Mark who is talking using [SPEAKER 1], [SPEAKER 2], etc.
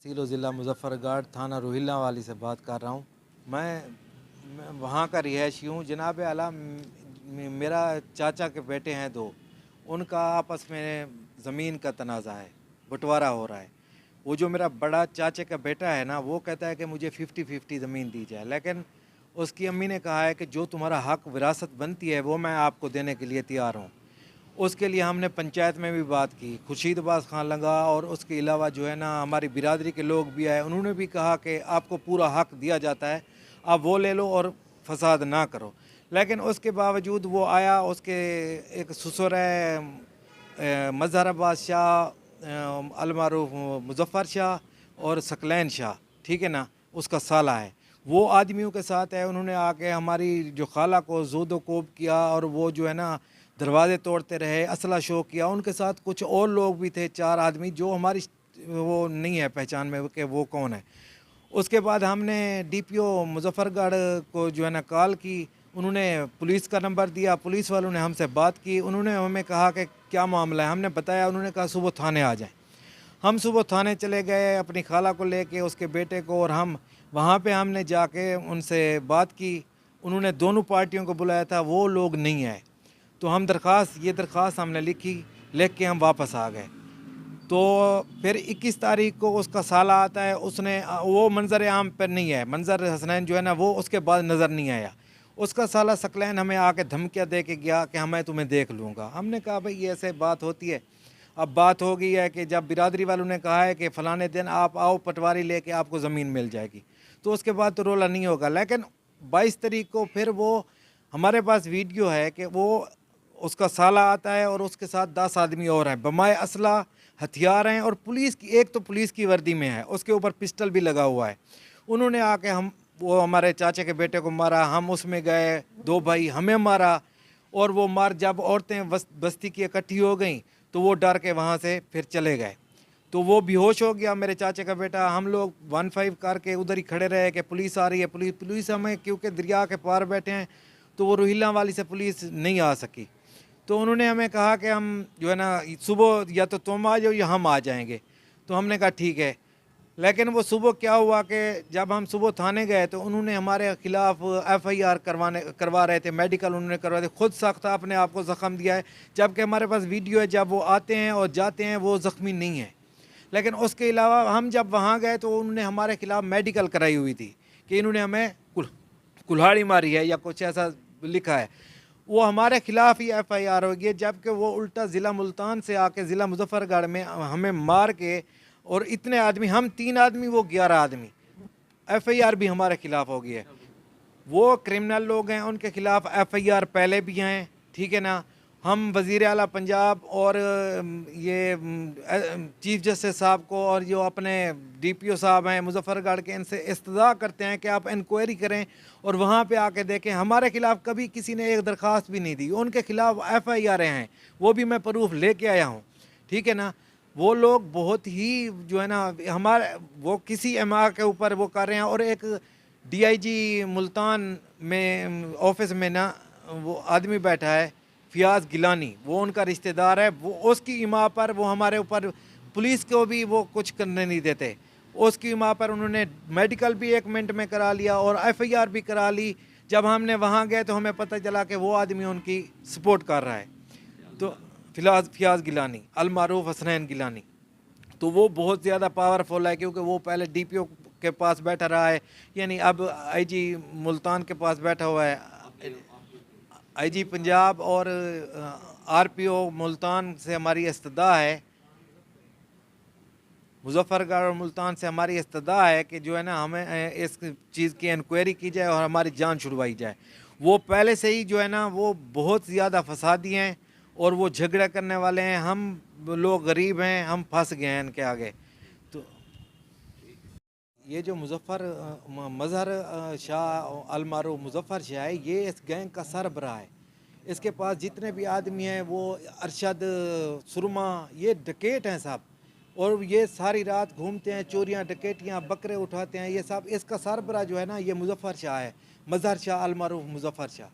[SPEAKER 1] Silo ज़िला मुज़फ़्फ़रगढ़ थाना रोहिल्ला वाली से बात कर रहा हूँ। मैं वहाँ का रिहायशी हूँ। जनाब आला मेरा चाचा के बेटे हैं दो, उनका आपस में ज़मीन का तनाज़ा है, बँटवारा हो रहा है। वो जो मेरा बड़ा चाचे का बेटा है ना, वो कहता है कि मुझे 50-50 ज़मीन दी जाए, लेकिन उसकी अम्मी ने कहा है कि जो तुम्हारा हक़ विरासत बनती है वो मैं आपको देने के लिए तैयार हूँ। उसके लिए हमने पंचायत में भी बात की, खुर्शीद अब्बास खान लंगा और उसके अलावा जो है ना हमारी बिरादरी के लोग भी आए, उन्होंने भी कहा कि आपको पूरा हक़ दिया जाता है, आप वो ले लो और फसाद ना करो। लेकिन उसके बावजूद वो आया, उसके एक ससुर है मज़हर अब्बास शाह, अलमारूफ मुज़फ़्फ़र शाह और सकलैन शाह, ठीक है ना, उसका साला है। वो आदमियों के साथ है, उन्होंने आके हमारी जो खाला को ज़ोदो कोब किया और वो जो है ना दरवाजे तोड़ते रहे, असला शो किया। उनके साथ कुछ और लोग भी थे, 4 आदमी, जो हमारी वो नहीं है पहचान में कि वो कौन है। उसके बाद हमने डीपीओ मुज़फ़्फ़रगढ़ को जो है ना कॉल की, उन्होंने पुलिस का नंबर दिया, पुलिस वालों ने हमसे बात की, उन्होंने हमें कहा कि क्या मामला है, हमने बताया, उन्होंने कहा सुबह थाने आ जाएँ। हम सुबह थाने चले गए अपनी खाला को लेके, उसके बेटे को, और हम वहाँ पे हमने जाके उनसे बात की। उन्होंने दोनों पार्टियों को बुलाया था, वो लोग नहीं आए। तो हम ये दरख्वास्त हमने लिखी, लिख के हम वापस आ गए। तो फिर 21 तारीख को उसका साला आता है, उसने वो मंजर आम पर नहीं है, मंजर हसनैन जो है ना वो उसके बाद नज़र नहीं आया। उसका साला सकलैन हमें आके धमकियाँ दे के गया कि मैं तुम्हें देख लूँगा। हमने कहा भाई ये ऐसे बात होती है। अब बात हो गई है कि जब बिरादरी वालों ने कहा है कि फ़लाने दिन आप आओ, पटवारी लेके आपको ज़मीन मिल जाएगी, तो उसके बाद तो रोला नहीं होगा। लेकिन 22 तारीख को फिर वो हमारे पास वीडियो है कि वो उसका साला आता है और उसके साथ 10 आदमी और हैं, बमाए असला, हथियार हैं, और पुलिस की, एक तो पुलिस की वर्दी में है, उसके ऊपर पिस्टल भी लगा हुआ है। उन्होंने आके वो हमारे चाचे के बेटे को मारा, हम उसमें गए, 2 भाई, हमें मारा। और वो जब औरतें बस्ती की इकट्ठी हो गई तो वो डर के वहाँ से फिर चले गए। तो वो बेहोश हो गया मेरे चाचे का बेटा। हम लोग 15 करके उधर ही खड़े रहे कि पुलिस आ रही है, पुलिस हमें, क्योंकि दरिया के पार बैठे हैं तो वो रोहिल्ला वाली से पुलिस नहीं आ सकी। तो उन्होंने हमें कहा कि हम जो है ना सुबह या तो तुम आ जाओ या हम आ जाएंगे। तो हमने कहा ठीक है। लेकिन वो सुबह क्या हुआ कि जब हम सुबह थाने गए तो उन्होंने हमारे ख़िलाफ़ एफ़आईआर करवा रहे थे, मेडिकल उन्होंने करवाए थे, खुद सख्त अपने आप को ज़ख़म दिया है, जबकि हमारे पास वीडियो है, जब वो आते हैं और जाते हैं वो ज़ख्मी नहीं है। लेकिन उसके अलावा हम जब वहाँ गए तो उन्होंने हमारे ख़िलाफ़ मेडिकल कराई हुई थी कि इन्होंने हमें कुल्हाड़ी मारी है या कुछ ऐसा लिखा है। वो हमारे खिलाफ ही एफ़आईआर होगी है, जबकि वो उल्टा ज़िला मुल्तान से आके ज़िला मुज़फ़्फ़रगढ़ में हमें मार के, और इतने आदमी, हम 3 आदमी वो 11 आदमी, एफ़आईआर भी हमारे खिलाफ हो गई है। वो क्रिमिनल लोग हैं, उनके खिलाफ एफ़आईआर पहले भी हैं, ठीक है ना। हम वज़ीर आला पंजाब और चीफ जस्टिस साहब को और जो अपने डीपीओ साहब हैं मुज़फ़्फ़रगढ़ के, इनसे इस्तदा करते हैं कि आप इंक्वायरी करें और वहाँ पे आके देखें। हमारे खिलाफ कभी किसी ने एक दरख्वास्त भी नहीं दी, उनके खिलाफ एफ़आईआर हैं, वो भी मैं प्रूफ लेके आया हूँ, ठीक है ना। वो लोग बहुत ही जो है ना हमारे, वो किसी एमआ के ऊपर वो कर रहे हैं। और एक डीआईजी मुल्तान में ऑफिस में ना वो आदमी बैठा है फ़ियाज़ गिलानी, वो उनका रिश्तेदार है, वो उसकी इमा पर वो हमारे ऊपर, पुलिस को भी वो कुछ करने नहीं देते। उसकी इमा पर उन्होंने मेडिकल भी 1 मिनट में करा लिया और एफ़आईआर भी करा ली। जब हमने वहाँ गए तो हमें पता चला कि वो आदमी उनकी सपोर्ट कर रहा है। तो फ़ियाज़ गिलानी, अलमारूफ हसनैन गिलानी, तो वो बहुत ज़्यादा पावरफुल है, क्योंकि वो पहले डीपीओ के पास बैठा रहा है, यानी अब आईजी मुल्तान के पास बैठा हुआ है, आईजी पंजाब, और आरपीओ मुल्तान से हमारी इस्तदा है, मुज़फ़्फ़रगढ़ और मुल्तान से हमारी इस्तदा है कि जो है ना हमें इस चीज़ की इंक्वायरी की जाए और हमारी जान छुड़वाई जाए। वो पहले से ही जो है ना वो बहुत ज़्यादा फसादी हैं और वो झगड़ा करने वाले हैं। हम लोग गरीब हैं, हम फंस गए हैं इनके आगे। तो ये जो मज़हर शाह अलमारूफ मुज़फ़्फ़र शाह है, ये इस गैंग का सरबराह है। इसके पास जितने भी आदमी हैं वो अरशद, सुरमा, ये डकैत हैं सब, और ये सारी रात घूमते हैं, चोरियां, डकैतियां, बकरे उठाते हैं, ये सब। इसका सरबराह जो है ना ये मुज़फ़्फ़र शाह है, मज़हर शाह अलमारूफ मुज़फ़्फ़र शाह।